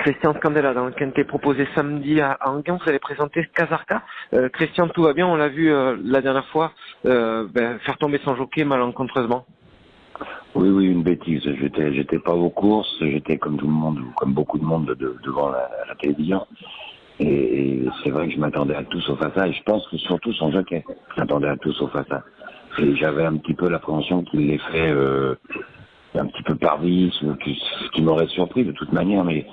Christian Scandella dans le Quintet proposé samedi à Enghien. Vous allez présenter Casarca. Christian, tout va bien, on l'a vu la dernière fois faire tomber son jockey malencontreusement. Oui, une bêtise. J'étais pas aux courses, j'étais comme tout le monde, ou comme beaucoup de monde devant la télévision. Et c'est vrai que je m'attendais à tout sauf à ça. Et je pense que surtout son jockey s'attendait à tout sauf à ça. Et j'avais un petit peu l'appréhension qu'il l'ait fait un petit peu par vice, ou ce qui m'aurait surpris de toute manière. Mais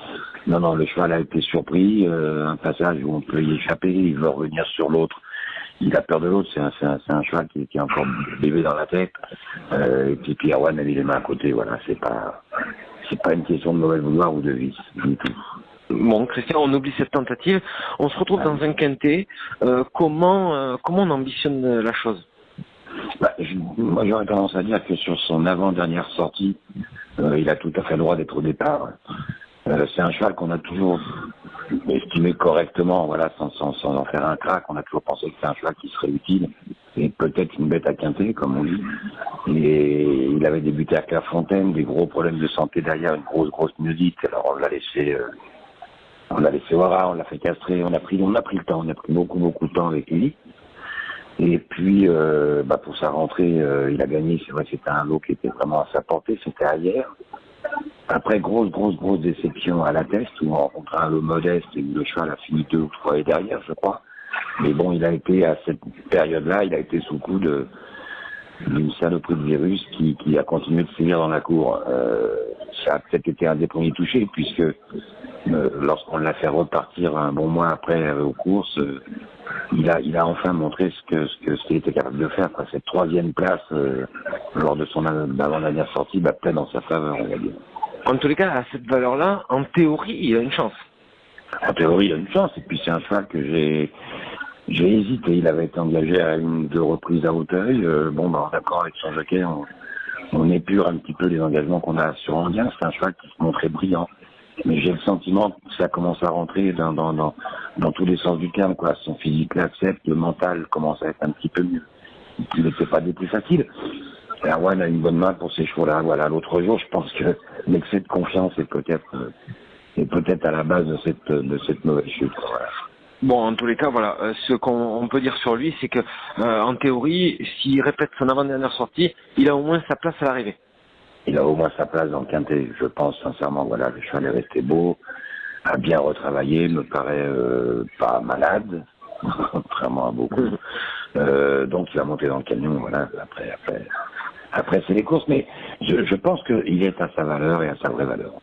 non, le cheval a été surpris. Un passage où on peut y échapper, il veut revenir sur l'autre. Il a peur de l'autre, c'est un cheval qui est encore bébé dans la tête. Et puis Erwan a mis les mains à côté, voilà, c'est pas une question de mauvais vouloir ou de vice, du tout. Bon, Christian, on oublie cette tentative. On se retrouve dans un quintet. Comment on ambitionne la chose? Moi, j'aurais tendance à dire que sur son avant-dernière sortie, il a tout à fait le droit d'être au départ. C'est un cheval qu'on a toujours estimé correctement, voilà, sans en faire un crack. On a toujours pensé que c'est un cheval qui serait utile et peut-être une bête à quinter, comme on dit. Et il avait débuté à Clairefontaine, des gros problèmes de santé derrière, une grosse myosite. Alors on l'a laissé voir, on l'a fait castrer, on a pris le temps, on a pris beaucoup de temps avec lui. Et puis, pour sa rentrée, il a gagné. C'est vrai que c'était un lot qui était vraiment à sa portée. C'était à hier. Après, grosse déception à la test, où on rencontrait un lot modeste et où le cheval a fini 2 ou 3 et derrière, je crois. Mais bon, il a été, à cette période-là, il a été sous le coup d'une saloperie de virus qui a continué de sévir dans la cour. Ça a peut-être été un des premiers touchés, puisque lorsqu'on l'a fait repartir un bon mois après aux courses, il a enfin montré ce qu'il était capable de faire, quoi. Cette 3e place lors de son avant-dernière sortie, peut-être dans sa faveur, on va dire. En tous les cas, à cette valeur-là, en théorie, il a une chance. En théorie, il a une chance. Et puis c'est un cheval que j'ai hésité. Il avait été engagé à 1 ou 2 reprises à Hauteuil. D'accord avec son jockey, on épure un petit peu les engagements qu'on a sur Enghien. C'est un cheval qui se montrait brillant. Mais j'ai le sentiment que ça commence à rentrer dans tous les sens du terme, quoi. Son physique l'accepte, le mental commence à être un petit peu mieux. Il n'était pas des plus faciles. Erwan a une bonne main pour ces chevaux-là. Voilà, l'autre jour, je pense que l'excès de confiance est peut-être à la base de cette mauvaise chute. Voilà. Bon, en tous les cas, voilà, ce qu'on peut dire sur lui, c'est que, en théorie, s'il répète son avant-dernière sortie, il a au moins sa place à l'arrivée. Il a au moins sa place dans le quintet, je pense sincèrement. Voilà, le cheval est resté beau, a bien retravaillé, me paraît pas malade, contrairement à beaucoup. Donc il va monter dans le camion, voilà. Après c'est les courses, mais je pense qu'il est à sa valeur et à sa vraie valeur.